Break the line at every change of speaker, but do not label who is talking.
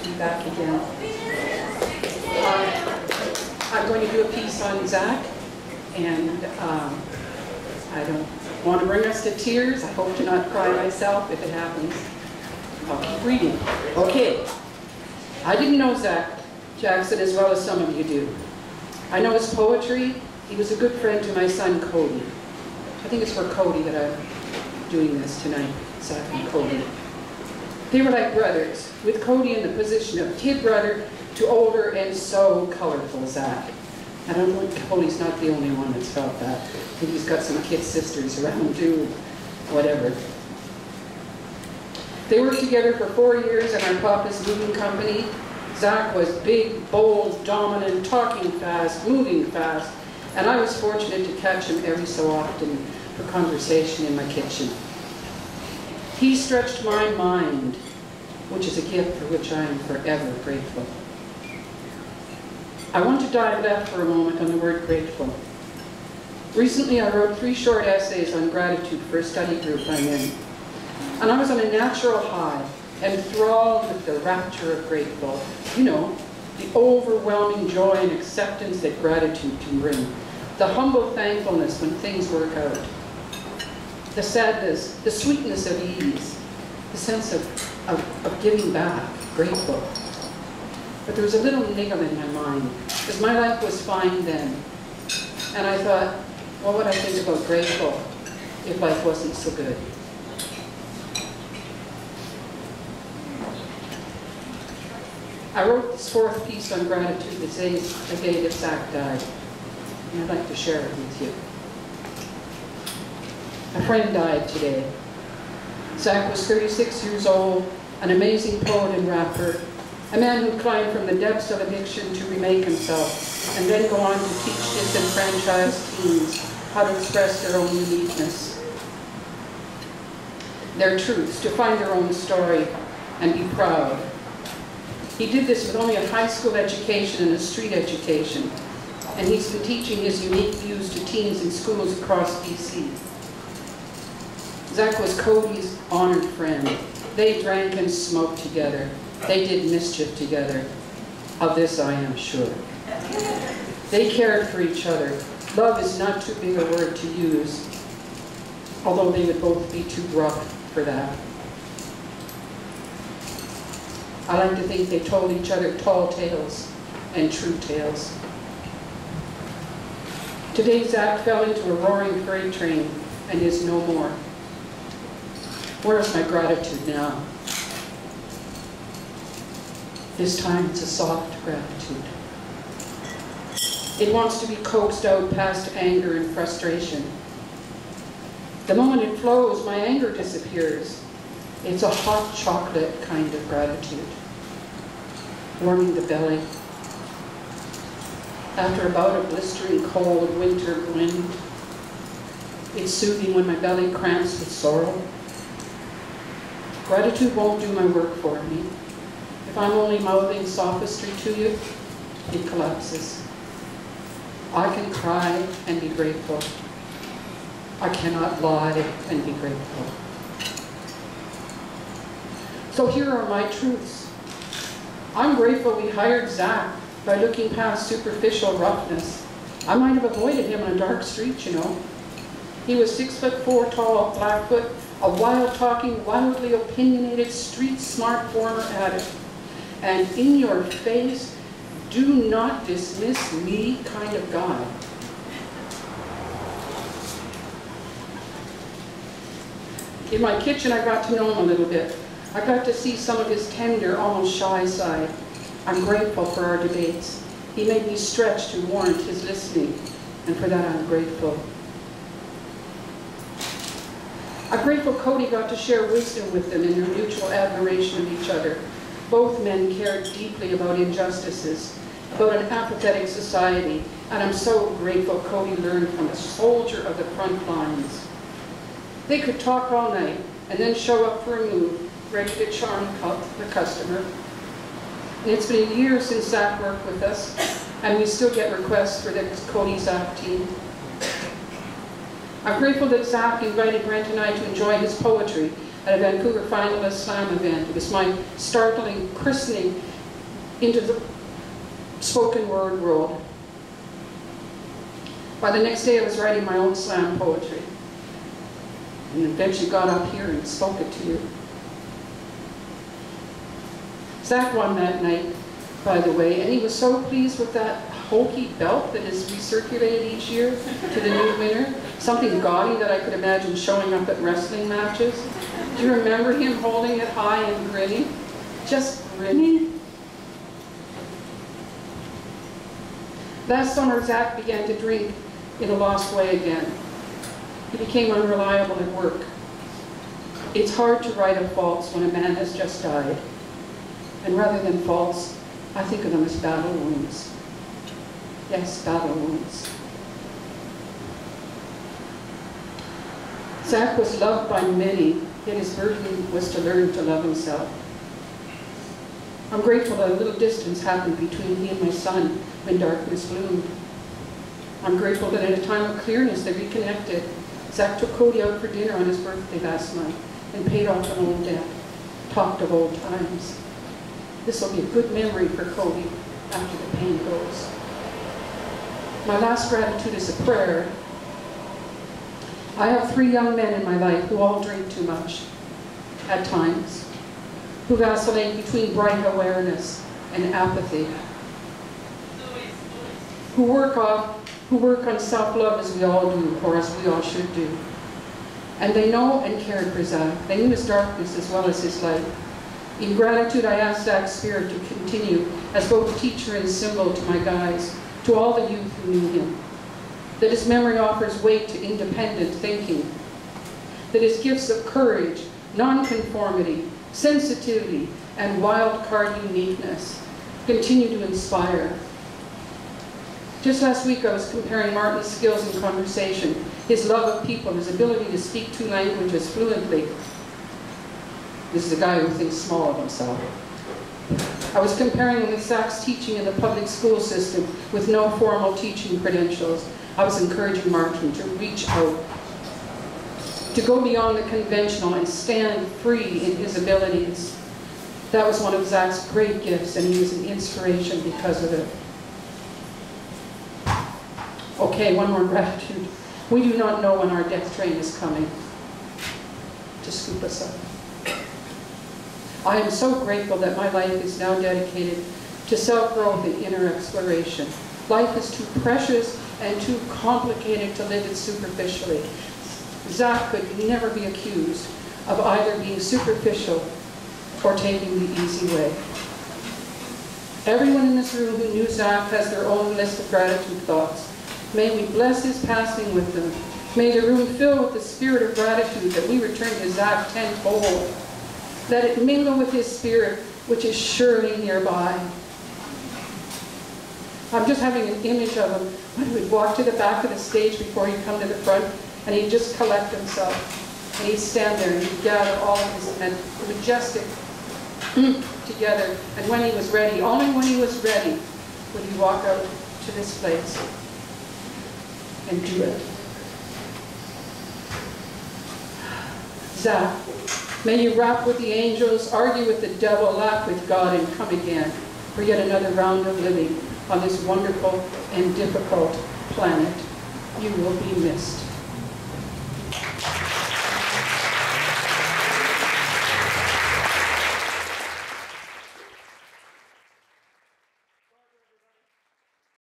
to be back again. I'm going to do a piece on Zach, and I don't want to bring us to tears. I hope to not cry myself if it happens. I'll keep reading. Okay. I didn't know Zaccheu Jackson as well as some of you do. I know his poetry. He was a good friend to my son, Cody. I think it's for Cody that I'm doing this tonight, Zach and Cody. They were like brothers, with Cody in the position of kid brother to older and so colorful Zach. And I don't think Cody's not the only one that's felt that. I think he's got some kid sisters around too, whatever. They worked together for 4 years in our papa's moving company. Zach was big, bold, dominant, talking fast, moving fast, and I was fortunate to catch him every so often for conversation in my kitchen. He stretched my mind, which is a gift for which I am forever grateful. I want to dive left for a moment on the word grateful. Recently I wrote 3 short essays on gratitude for a study group I'm in. And I was on a natural high, enthralled with the rapture of grateful. You know, the overwhelming joy and acceptance that gratitude can bring. The humble thankfulness when things work out. The sadness, the sweetness of ease. The sense of giving back, grateful. But there was a little niggle in my mind, because my life was fine then. And I thought, what would I think about grateful if life wasn't so good? I wrote this 4th piece on gratitude the day that Zach died, and I'd like to share it with you. A friend died today. Zach was 36 years old, an amazing poet and rapper, a man who climbed from the depths of addiction to remake himself, and then go on to teach disenfranchised teens how to express their own uniqueness, their truths, to find their own story, and be proud. He did this with only a high school education and a street education, and he's been teaching his unique views to teens in schools across BC. Zach was Cody's honored friend. They drank and smoked together. They did mischief together. Of this I am sure. They cared for each other. Love is not too big a word to use, although they would both be too rough for that. I like to think they told each other tall tales and true tales. Today, Zach fell into a roaring freight train and is no more. Where is my gratitude now? This time it's a soft gratitude. It wants to be coaxed out past anger and frustration. The moment it flows, my anger disappears. It's a hot chocolate kind of gratitude, warming the belly. After a bout of blistering cold winter wind, it's soothing when my belly cramps with sorrow. Gratitude won't do my work for me. If I'm only mouthing sophistry to you, it collapses. I can cry and be grateful. I cannot lie and be grateful. So here are my truths. I'm grateful we hired Zach by looking past superficial roughness. I might have avoided him on a dark street, you know. He was 6'4" tall, Blackfoot, a wild-talking, wildly opinionated, street-smart former addict. And in your face, do not dismiss me kind of guy. In my kitchen, I got to know him a little bit. I got to see some of his tender, almost shy side. I'm grateful for our debates. He made me stretch to warrant his listening, and for that I'm grateful. I'm grateful Cody got to share wisdom with them in their mutual admiration of each other. Both men cared deeply about injustices, about an apathetic society, and I'm so grateful Cody learned from a soldier of the front lines. They could talk all night and then show up for a move, ready to charm the customer. And it's been a year since Zach worked with us, and we still get requests for the Cody Zach team. I'm grateful that Zach invited Brent and I to enjoy his poetry at a Vancouver Poetry Slam event. It was my startling christening into the spoken word world. By the next day I was writing my own slam poetry, and eventually got up here and spoke it to you. Zach won that night, by the way, and he was so pleased with that hokey belt that is recirculated each year to the new winner. Something gaudy that I could imagine showing up at wrestling matches. Do you remember him holding it high and grinning? Just grinning? That summer, Zach began to drink in a lost way again. He became unreliable at work. It's hard to write of faults when a man has just died. And rather than faults, I think of them as battle wounds. Yes, battle wounds. Zach was loved by many, yet his burden was to learn to love himself. I'm grateful that a little distance happened between me and my son when darkness bloomed. I'm grateful that in a time of clearness they reconnected. Zach took Cody out for dinner on his birthday last month and paid off an old debt, talked of old times. This will be a good memory for Cody after the pain goes. My last gratitude is a prayer. I have 3 young men in my life who all drink too much, at times, who vacillate between bright awareness and apathy, who work on self-love as we all do, or as we all should do. And they know and cared for Zach. They knew his darkness as well as his light. In gratitude, I ask Zach's spirit to continue as both teacher and symbol to my guys, to all the youth who knew him. That his memory offers weight to independent thinking. That his gifts of courage, nonconformity, sensitivity, and wild card uniqueness continue to inspire. Just last week I was comparing Martin's skills in conversation, his love of people, his ability to speak 2 languages fluently. This is a guy who thinks small of himself. I was comparing him with Zach's teaching in the public school system with no formal teaching credentials. I was encouraging Martin to reach out, to go beyond the conventional and stand free in his abilities. That was one of Zach's great gifts, and he was an inspiration because of it. Okay, one more gratitude. We do not know when our death train is coming to scoop us up. I am so grateful that my life is now dedicated to self-growth and inner exploration. Life is too precious and too complicated to live it superficially. Zach could never be accused of either being superficial or taking the easy way. Everyone in this room who knew Zach has their own list of gratitude thoughts. May we bless his passing with them. May the room fill with the spirit of gratitude that we return to Zach tenfold. Let it mingle with his spirit, which is surely nearby. I'm just having an image of him when he would walk to the back of the stage before he'd come to the front, and he'd just collect himself. And he'd stand there and he'd gather all of his majestic together. And when he was ready, only when he was ready, would he walk out to this place and do it. Zach, may you rap with the angels, argue with the devil, laugh with God, and come again for yet another round of living on this wonderful and difficult planet. You will be missed.